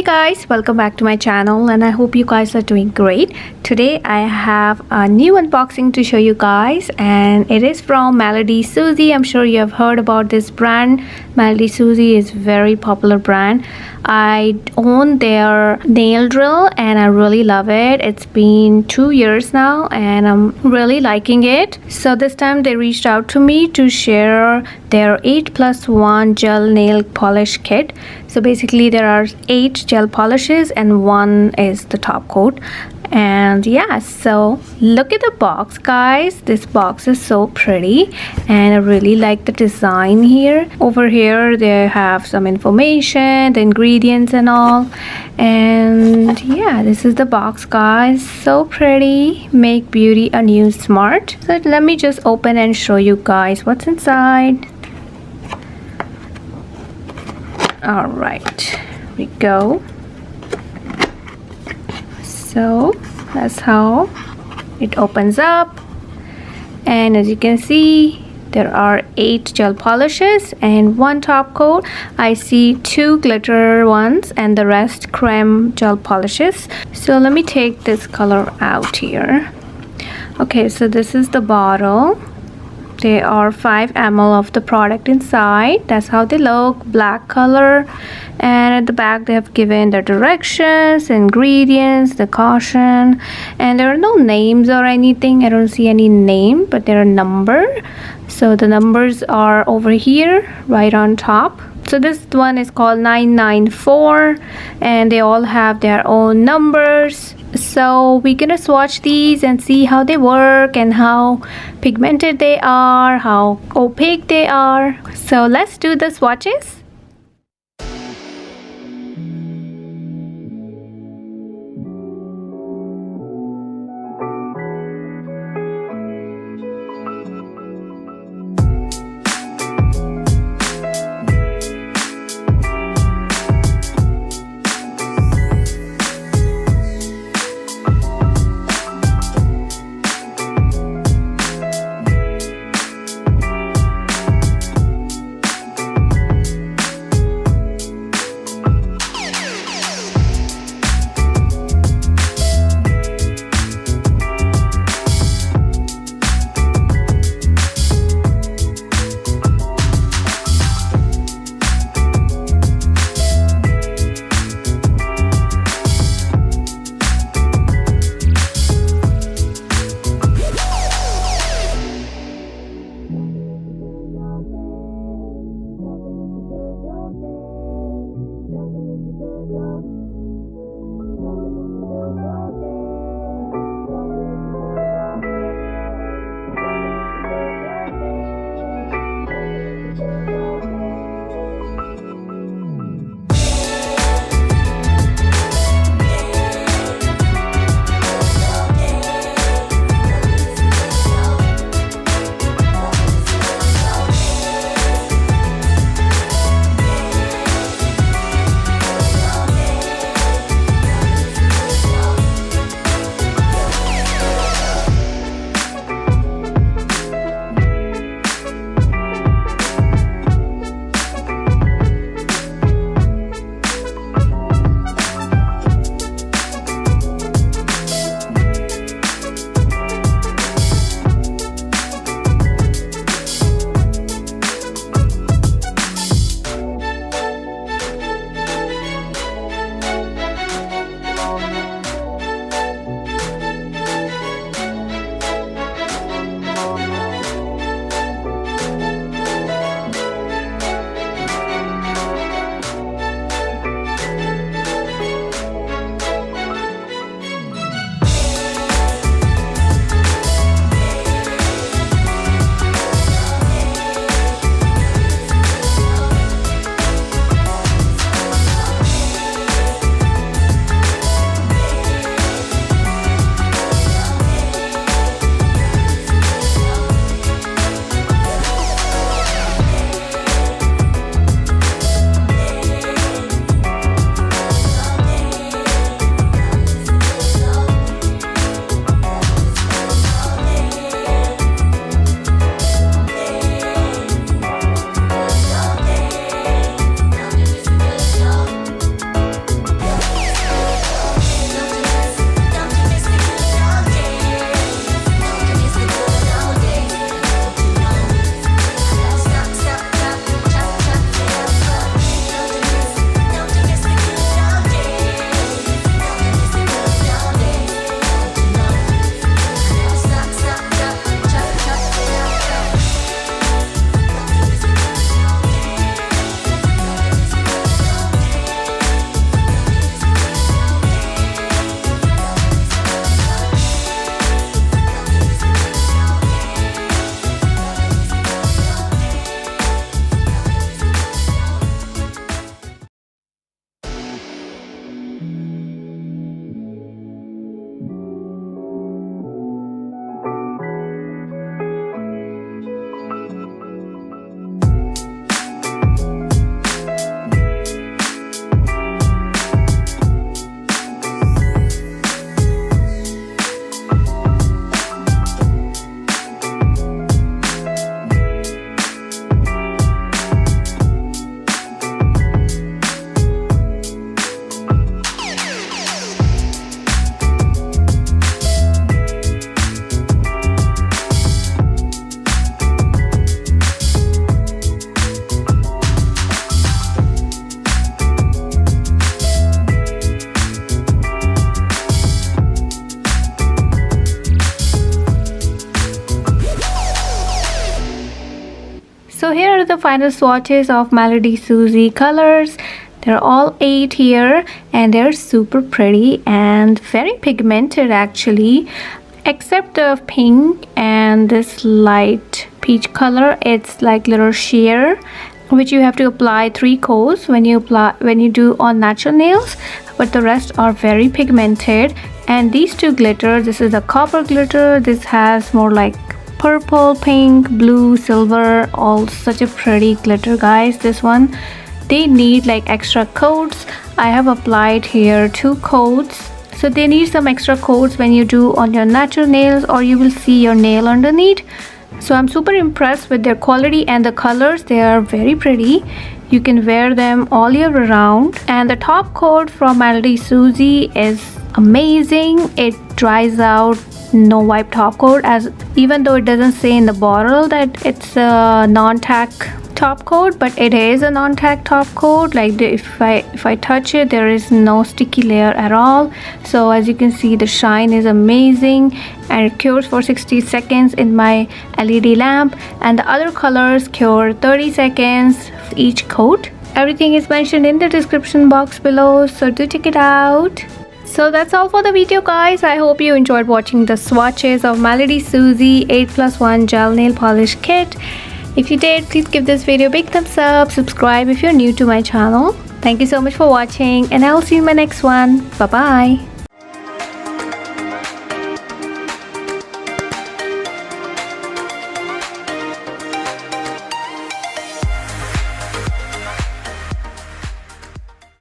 Hey guys, welcome back to my channel and I hope you guys are doing great. Today I have a new unboxing to show you guys and it is from melodysusie. I'm sure you have heard about this brand. melodysusie is very popular brand. I own their nail drill and I really love it. It's been 2 years now and I'm really liking it. So this time they reached out to me to share their 8+1 gel nail polish kit. So basically there are 8 gel polishes and 1 is the top coat. And yeah, so look at the box guys. This box is so pretty and I really like the design here. Over here they have some information, the ingredients and all. And yeah, this is the box guys. So pretty. Make beauty a new smart. So let me just open and show you guys what's inside. All right, here we go. So that's how it opens up, and as you can see there are 8 gel polishes and 1 top coat. I see 2 glitter ones and the rest creme gel polishes. So let me take this color out here. Okay, so this is the bottle. There are 5 ml of the product inside. That's how they look, black color. And at the back they have given the directions, ingredients, the caution, and there are no names or anything. I don't see any name, but there are number. So the numbers are over here right on top. So this one is called 994 and they all have their own numbers. So we're gonna swatch these and see how they work and how pigmented they are, how opaque they are. So let's do the swatches. are the final swatches of melodysusie colors. They're all 8 here and they're super pretty and very pigmented actually, except the pink and this light peach color. It's like little sheer, which you have to apply 3 coats when you do on natural nails, but the rest are very pigmented. And these 2 glitter, this is a copper glitter, this has more like purple, pink, blue, silver, all such a pretty glitter guys. This one, they need like extra coats. I have applied here 2 coats, so they need some extra coats when you do on your natural nails, or you will see your nail underneath. So I'm super impressed with their quality and the colors. They are very pretty. You can wear them all year round. And the top coat from melodysusie is amazing. It dries out, no wipe top coat, as even though it doesn't say in the bottle that it's a non-tack top coat, but it is a non-tack top coat. Like if I touch it, there is no sticky layer at all. So as you can see, the shine is amazing and it cures for 60 seconds in my LED lamp, and the other colors cure 30 seconds each coat. Everything is mentioned in the description box below, so do check it out. So that's all for the video guys. I hope you enjoyed watching the swatches of melodysusie 8+1 gel nail polish kit. If you did, please give this video a big thumbs up, subscribe if you're new to my channel. Thank you so much for watching and I'll see you in my next one. Bye bye.